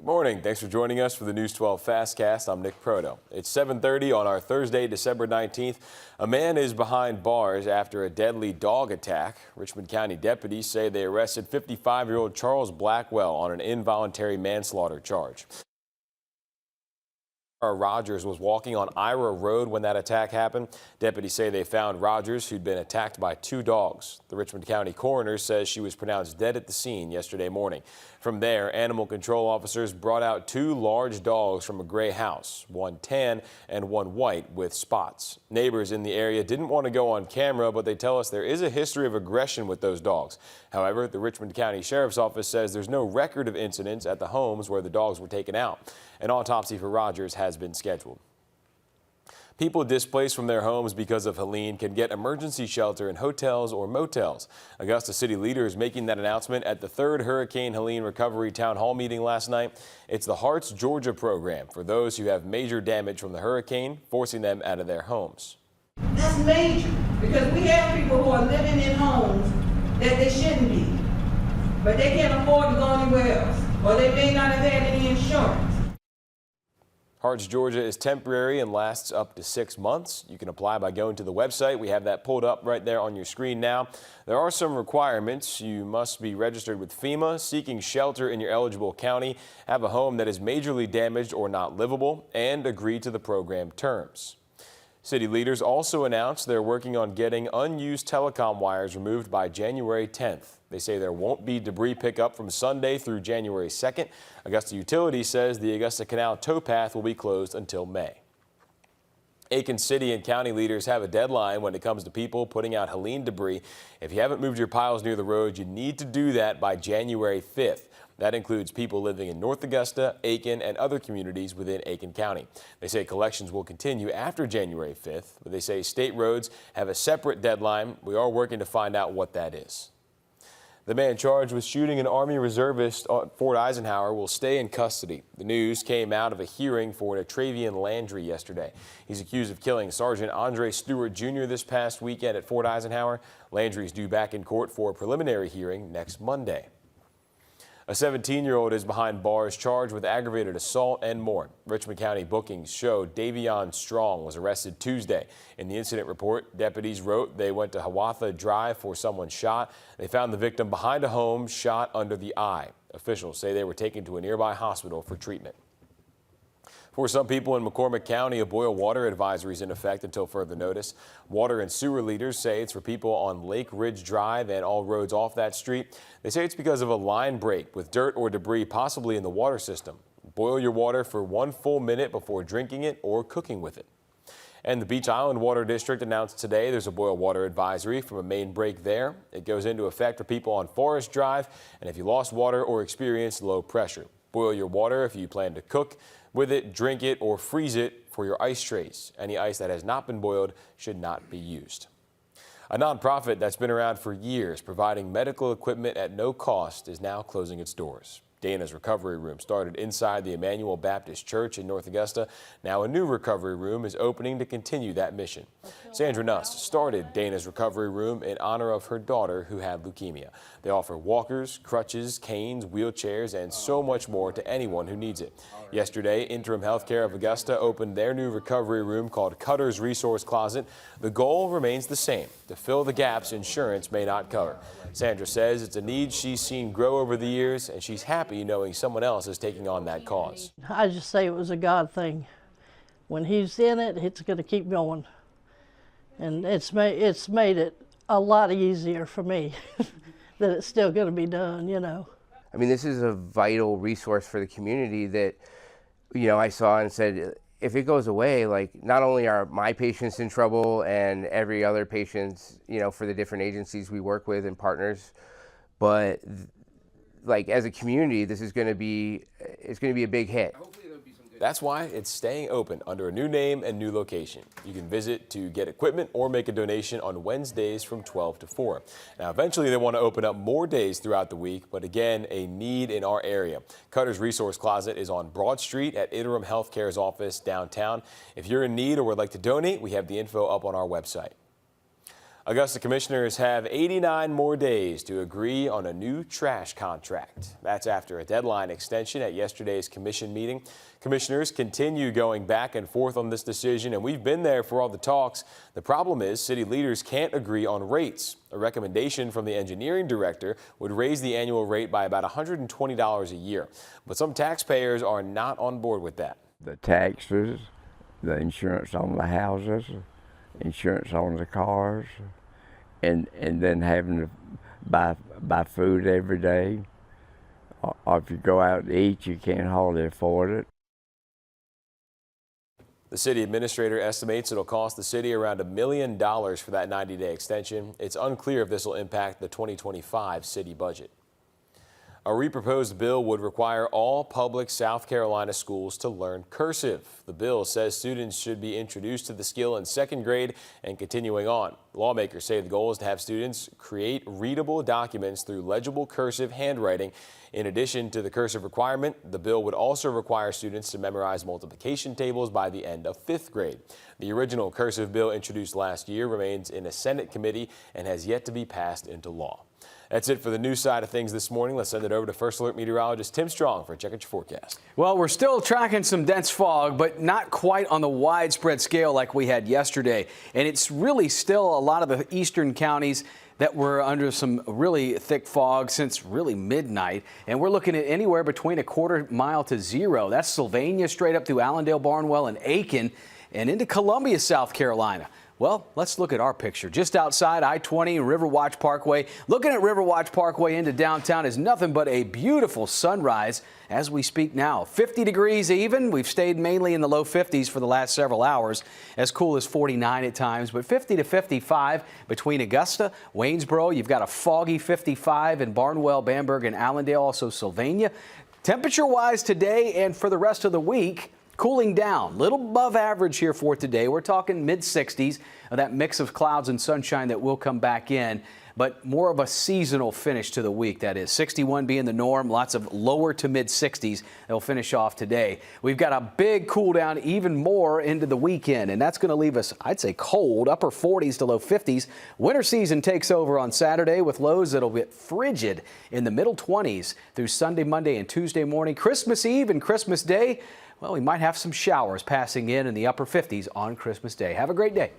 Morning. Thanks for joining us for the News 12 FastCast. I'm Nick Proto. It's 7:30 on our Thursday, December 19th. A man is behind bars after a deadly dog attack. Richmond County deputies say they arrested 55-year-old Charles Blackwell on an involuntary manslaughter charge. Rogers was walking on Ira Road when that attack happened. Deputies say they found Rogers, who'd been attacked by two dogs. The Richmond County coroner says she was pronounced dead at the scene yesterday morning. From there, animal control officers brought out two large dogs from a gray house, one tan and one white with spots. Neighbors in the area didn't want to go on camera, but they tell us there is a history of aggression with those dogs. However, the Richmond County Sheriff's Office says there's no record of incidents at the homes where the dogs were taken out. An autopsy for Rogers has been scheduled. People displaced from their homes because of Helene can get emergency shelter in hotels or motels. Augusta city leaders making that announcement at the third Hurricane Helene Recovery Town Hall meeting last night. It's the Hearts Georgia program for those who have major damage from the hurricane, forcing them out of their homes. That's major because we have people who are living in homes that they shouldn't be, but they can't afford to go anywhere else, or they may not have had any insurance. Hearts Georgia is temporary and lasts up to 6 months. You can apply by going to the website. We have that pulled up right there on your screen now. There are some requirements. You must be registered with FEMA, seeking shelter in your eligible county, have a home that is majorly damaged or not livable, and agree to the program terms. City leaders also announced they're working on getting unused telecom wires removed by January 10th. They say there won't be debris pickup from Sunday through January 2nd. Augusta Utilities says the Augusta Canal towpath will be closed until May. Aiken City and county leaders have a deadline when it comes to people putting out Helene debris. If you haven't moved your piles near the road, you need to do that by January 5th. That includes people living in North Augusta, Aiken, and other communities within Aiken County. They say collections will continue after January 5th, but they say state roads have a separate deadline. We are working to find out what that is. The man charged with shooting an Army reservist at Fort Eisenhower will stay in custody. The news came out of a hearing for Travian Landry yesterday. He's accused of killing Sergeant Andre Stewart Jr. this past weekend at Fort Eisenhower. Landry is due back in court for a preliminary hearing next Monday. A 17-year-old is behind bars charged with aggravated assault and more. Richmond County bookings show Davion Strong was arrested Tuesday. In the incident report, deputies wrote they went to Hiawatha Drive for someone shot. They found the victim behind a home, shot under the eye. Officials say they were taken to a nearby hospital for treatment. For some people in McCormick County, a boil water advisory is in effect until further notice. Water and sewer leaders say it's for people on Lake Ridge Drive and all roads off that street. They say it's because of a line break with dirt or debris possibly in the water system. Boil your water for 1 full minute before drinking it or cooking with it. And the Beach Island Water District announced today there's a boil water advisory from a main break there. It goes into effect for people on Forest Drive and if you lost water or experienced low pressure. Boil your water if you plan to cook with it, drink it, or freeze it for your ice trays. Any ice that has not been boiled should not be used. A nonprofit that's been around for years providing medical equipment at no cost is now closing its doors. Dana's Recovery Room started inside the Emmanuel Baptist Church in North Augusta. Now a new recovery room is opening to continue that mission. Sandra Nuss started Dana's Recovery Room in honor of her daughter who had leukemia. They offer walkers, crutches, canes, wheelchairs, and so much more to anyone who needs it. Yesterday, Interim Healthcare of Augusta opened their new recovery room called Cutter's Resource Closet. The goal remains the same, to fill the gaps insurance may not cover. Sandra says it's a need she's seen grow over the years, and she's happy knowing someone else is taking on that cause. I just say it was a God thing. When he's in it, it's going to keep going. And it's made it a lot easier for me that it's still going to be done, you know. I mean, this is a vital resource for the community that, you know, I saw and said, if it goes away, like, not only are my patients in trouble and every other patient's, you know, for the different agencies we work with and partners, but like as a community, this is going to be, it's going to be a big hit. That's why it's staying open under a new name and new location. You can visit to get equipment or make a donation on Wednesdays from 12 to 4. Now, eventually they want to open up more days throughout the week, but again, a need in our area. Cutter's Resource Closet is on Broad Street at Interim Healthcare's office downtown. If you're in need or would like to donate, we have the info up on our website. Augusta commissioners have 89 more days to agree on a new trash contract. That's after a deadline extension at yesterday's commission meeting. Commissioners continue going back and forth on this decision, and we've been there for all the talks. The problem is city leaders can't agree on rates. A recommendation from the engineering director would raise the annual rate by about $120 a year. But some taxpayers are not on board with that. The taxes, the insurance on the houses, insurance on the cars, and then having to buy food every day. Or if you go out to eat, you can't hardly afford it. The city administrator estimates it'll cost the city around $1 million for that 90-day extension. It's unclear if this will impact the 2025 city budget. A reproposed bill would require all public South Carolina schools to learn cursive. The bill says students should be introduced to the skill in second grade and continuing on. Lawmakers say the goal is to have students create readable documents through legible cursive handwriting. In addition to the cursive requirement, the bill would also require students to memorize multiplication tables by the end of 5th grade. The original cursive bill introduced last year remains in a Senate committee and has yet to be passed into law. That's it for the news side of things this morning. Let's send it over to First Alert meteorologist Tim Strong for a check at your forecast. Well, we're still tracking some dense fog, but not quite on the widespread scale like we had yesterday. And it's really still a lot of the eastern counties that were under some really thick fog since really midnight. And we're looking at anywhere between a quarter mile to 0. That's Sylvania straight up through Allendale, Barnwell, and Aiken, and into Columbia, South Carolina. Well, let's look at our picture. Just outside I-20 and Riverwatch Parkway. Looking at Riverwatch Parkway into downtown is nothing but a beautiful sunrise as we speak now. 50 degrees even. We've stayed mainly in the low 50s for the last several hours. As cool as 49 at times, but 50 to 55 between Augusta, Waynesboro. You've got a foggy 55 in Barnwell, Bamberg, and Allendale, also Sylvania. Temperature-wise today and for the rest of the week, cooling down, little above average here for today. We're talking mid-60s, that mix of clouds and sunshine that will come back in, but more of a seasonal finish to the week, that is. 61 being the norm, lots of lower to mid-60s that will finish off today. We've got a big cool down even more into the weekend, and that's going to leave us, I'd say, cold, upper 40s to low 50s. Winter season takes over on Saturday with lows that'll get frigid in the middle 20s through Sunday, Monday, and Tuesday morning. Christmas Eve and Christmas Day, well, we might have some showers passing in the upper 50s on Christmas Day. Have a great day.